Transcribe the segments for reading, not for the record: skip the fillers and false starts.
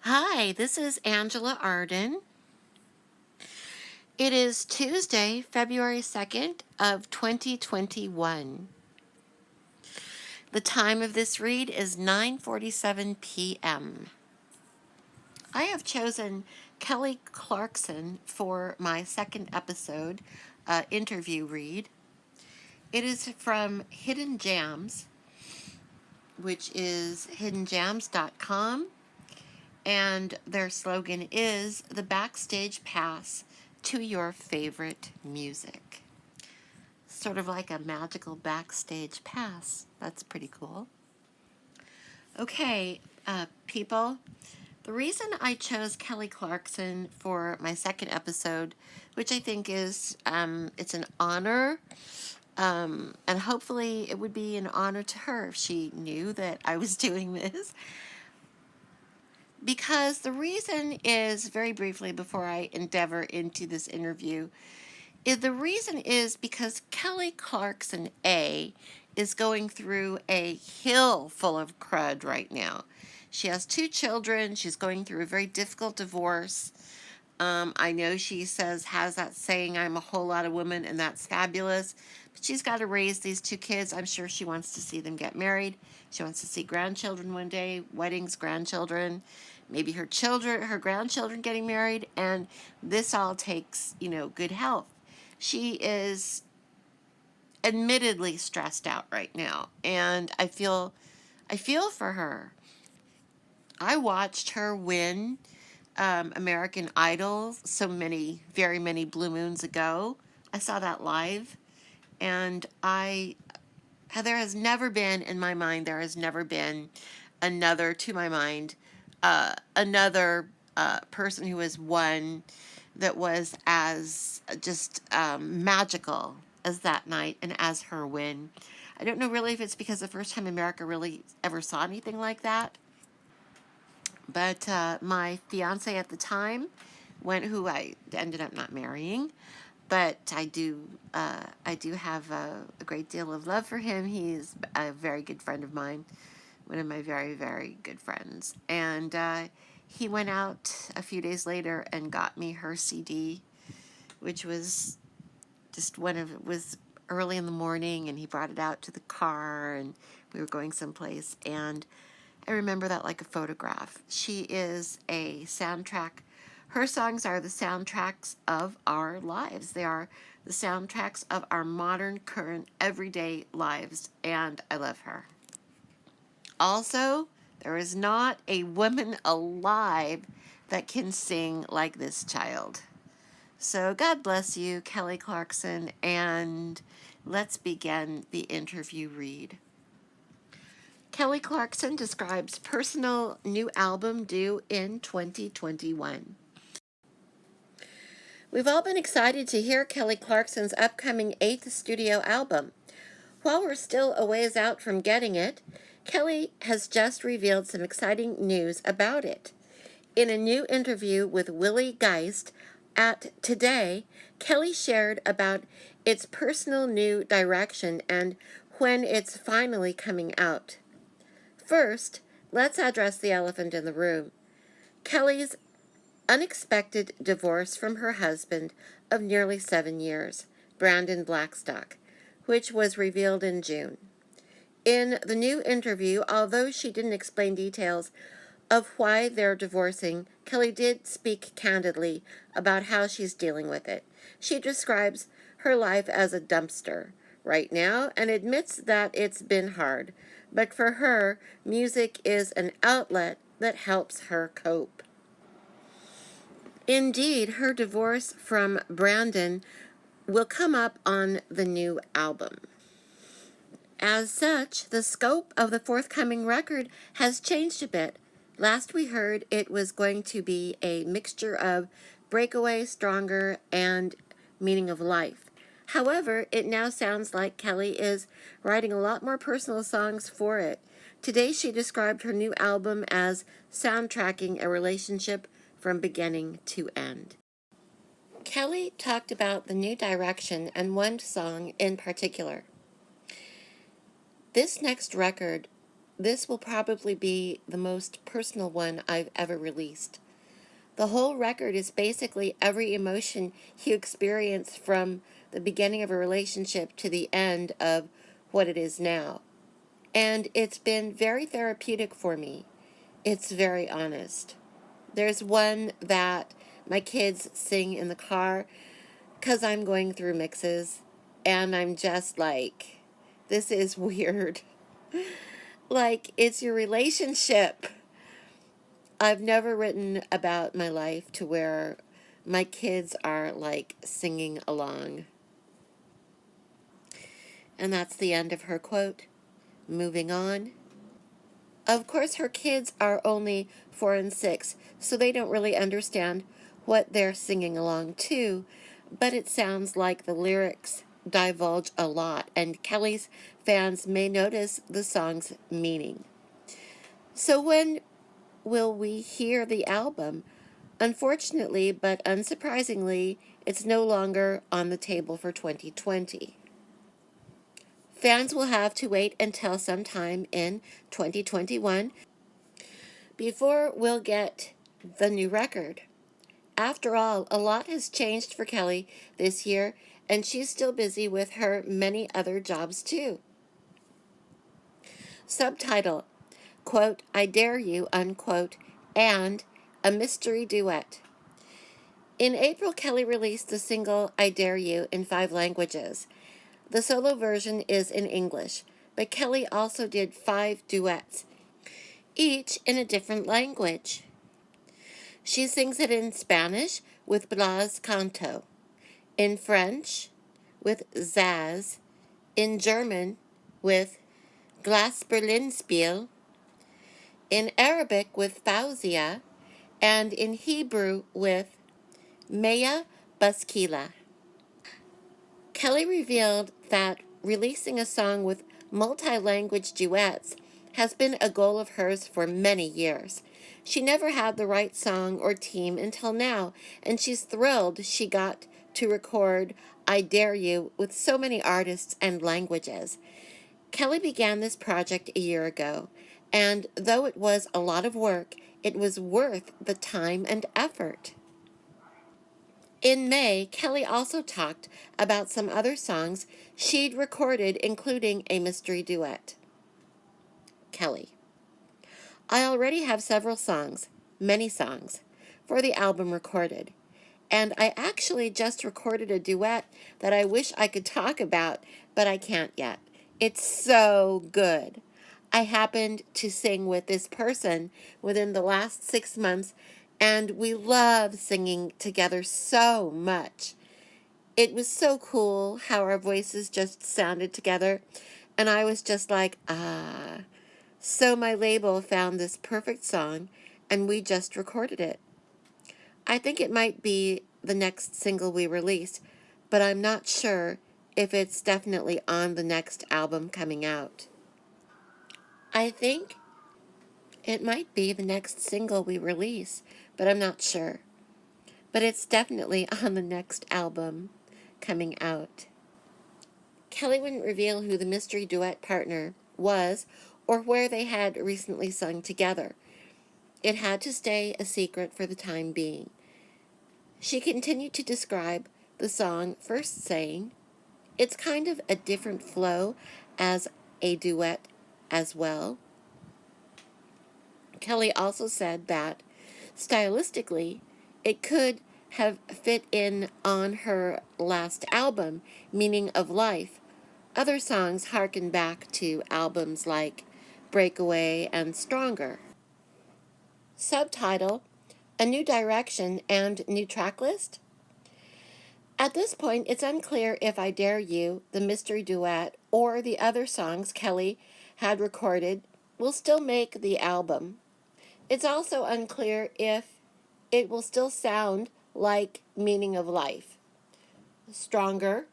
Hi, this is Angela Arden. It is Tuesday, February 2nd of 2021. The time of this read is 9:47 p.m. I have chosen Kelly Clarkson for my second episode interview read. It is from Hidden Jams, which is hiddenjams.com. And their slogan is the backstage pass to your favorite music. Sort of like a magical backstage pass. That's pretty cool. Okay, people, the reason I chose Kelly Clarkson for my second episode, which I think is, it's an honor, and hopefully it would be an honor to her if she knew that I was doing this. Because the reason is, very briefly before I endeavor into this interview, the reason is because Kelly Clarkson A is going through a hill full of crud right now. She has 2 children. She's going through a very difficult divorce. I know she has that saying, I'm a whole lot of woman, and that's fabulous. But she's got to raise these 2 kids. I'm sure she wants to see them get married. She wants to see grandchildren one day, weddings, grandchildren, maybe her grandchildren getting married. And this all takes, good health. She is admittedly stressed out right now. And I feel for her. I watched her win American Idol very many blue moons ago. I saw that live, and there has never been, in my mind, there has never been another, to my mind, another person who has won that was as just magical as that night and as her win. I don't know really if it's because the first time America really ever saw anything like that. But my fiance at the time, who I ended up not marrying, but I do have a great deal of love for him. He's a very good friend of mine, one of my very, very good friends. And he went out a few days later and got me her CD, which was it was early in the morning, and he brought it out to the car, and we were going someplace, and I remember that like a photograph. She is a soundtrack. Her songs are the soundtracks of our lives. They are the soundtracks of our modern, current, everyday lives, and I love her. Also, there is not a woman alive that can sing like this child. So God bless you, Kelly Clarkson, and let's begin the interview read. Kelly Clarkson describes personal new album due in 2021. We've all been excited to hear Kelly Clarkson's upcoming 8th studio album. While we're still a ways out from getting it, Kelly has just revealed some exciting news about it. In a new interview with Willie Geist at Today, Kelly shared about its personal new direction and when it's finally coming out. First, let's address the elephant in the room. Kelly's unexpected divorce from her husband of nearly 7 years, Brandon Blackstock, which was revealed in June. In the new interview, although she didn't explain details of why they're divorcing, Kelly did speak candidly about how she's dealing with it. She describes her life as a dumpster right now and admits that it's been hard. But for her, music is an outlet that helps her cope. Indeed, her divorce from Brandon will come up on the new album. As such, the scope of the forthcoming record has changed a bit. Last we heard, it was going to be a mixture of Breakaway, Stronger, and Meaning of Life. However, it now sounds like Kelly is writing a lot more personal songs for it. Today she described her new album as soundtracking a relationship from beginning to end. Kelly talked about the new direction and one song in particular. This next record this will probably be the most personal one I've ever released. The whole record is basically every emotion you experience from the beginning of a relationship to the end of what it is now. And it's been very therapeutic for me. It's very honest. There's one that my kids sing in the car because I'm going through mixes, and I'm just like, this is weird. Like, it's your relationship. I've never written about my life to where my kids are like singing along. And that's the end of her quote. Moving on. Of course, her kids are only 4 and 6, so they don't really understand what they're singing along to, but it sounds like the lyrics divulge a lot, and Kelly's fans may notice the song's meaning. So when will we hear the album? Unfortunately, but unsurprisingly, it's no longer on the table for 2020. Fans will have to wait until sometime in 2021 before we'll get the new record. After all, a lot has changed for Kelly this year, and she's still busy with her many other jobs too. Subtitle, quote, I Dare You, unquote, and a mystery duet. In April, Kelly released the single I Dare You in 5 languages. The solo version is in English, but Kelly also did 5 duets, each in a different language. She sings it in Spanish with Blas Canto, in French with Zaz, in German with Glasperlinspiel, in Arabic with Fauzia, and in Hebrew with Maya Baskila. Kelly revealed that releasing a song with multi-language duets has been a goal of hers for many years. She never had the right song or team until now, and she's thrilled she got to record I Dare You with so many artists and languages. Kelly began this project a year ago, and though it was a lot of work, it was worth the time and effort. In May, Kelly also talked about some other songs she'd recorded, including a mystery duet. Kelly, I already have several songs, many songs, for the album recorded. And I actually just recorded a duet that I wish I could talk about, but I can't yet. It's so good. I happened to sing with this person within the last 6 months, and we love singing together so much. It was so cool how our voices just sounded together, and I was just like, ah. So my label found this perfect song, and we just recorded it. I think it might be the next single we release, but I'm not sure if it's definitely on the next album coming out. I think it might be the next single we release, but I'm not sure. But it's definitely on the next album coming out. Kelly wouldn't reveal who the mystery duet partner was or where they had recently sung together. It had to stay a secret for the time being. She continued to describe the song, first saying, it's kind of a different flow as a duet as well. Kelly also said that, stylistically, it could have fit in on her last album, Meaning of Life. Other songs harken back to albums like Breakaway and Stronger. Subtitle, A New Direction and New Track List? At this point, it's unclear if I Dare You, the mystery duet, or the other songs Kelly had recorded will still make the album. It's also unclear if it will still sound like Meaning of Life, Stronger,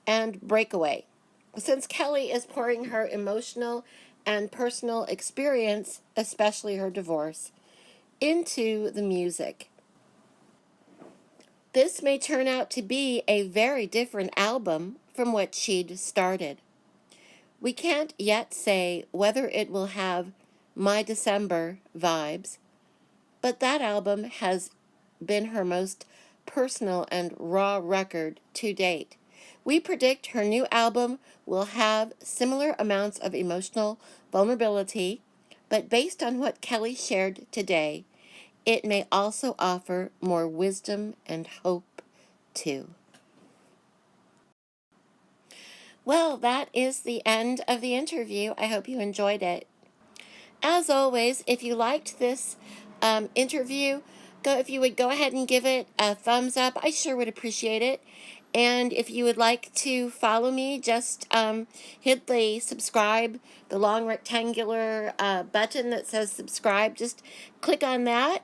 and Breakaway, since Kelly is pouring her emotional and personal experience, especially her divorce, into the music. This may turn out to be a very different album from what she'd started. We can't yet say whether it will have My December vibes, but that album has been her most personal and raw record to date. We predict her new album will have similar amounts of emotional vulnerability, but based on what Kelly shared today, it may also offer more wisdom and hope too. Well, that is the end of the interview. I hope you enjoyed it. As always, if you liked this interview, if you would go ahead and give it a thumbs up, I sure would appreciate it. And if you would like to follow me, just hit the subscribe, the long rectangular button that says subscribe. Just click on that.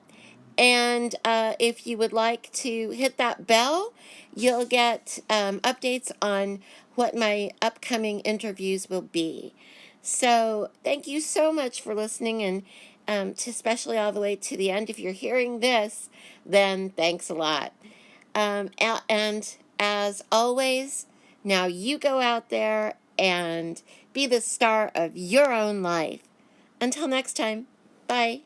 And if you would like to hit that bell, you'll get updates on what my upcoming interviews will be. So thank you so much for listening, and especially all the way to the end. If you're hearing this, then thanks a lot. And as always, now you go out there and be the star of your own life. Until next time, bye.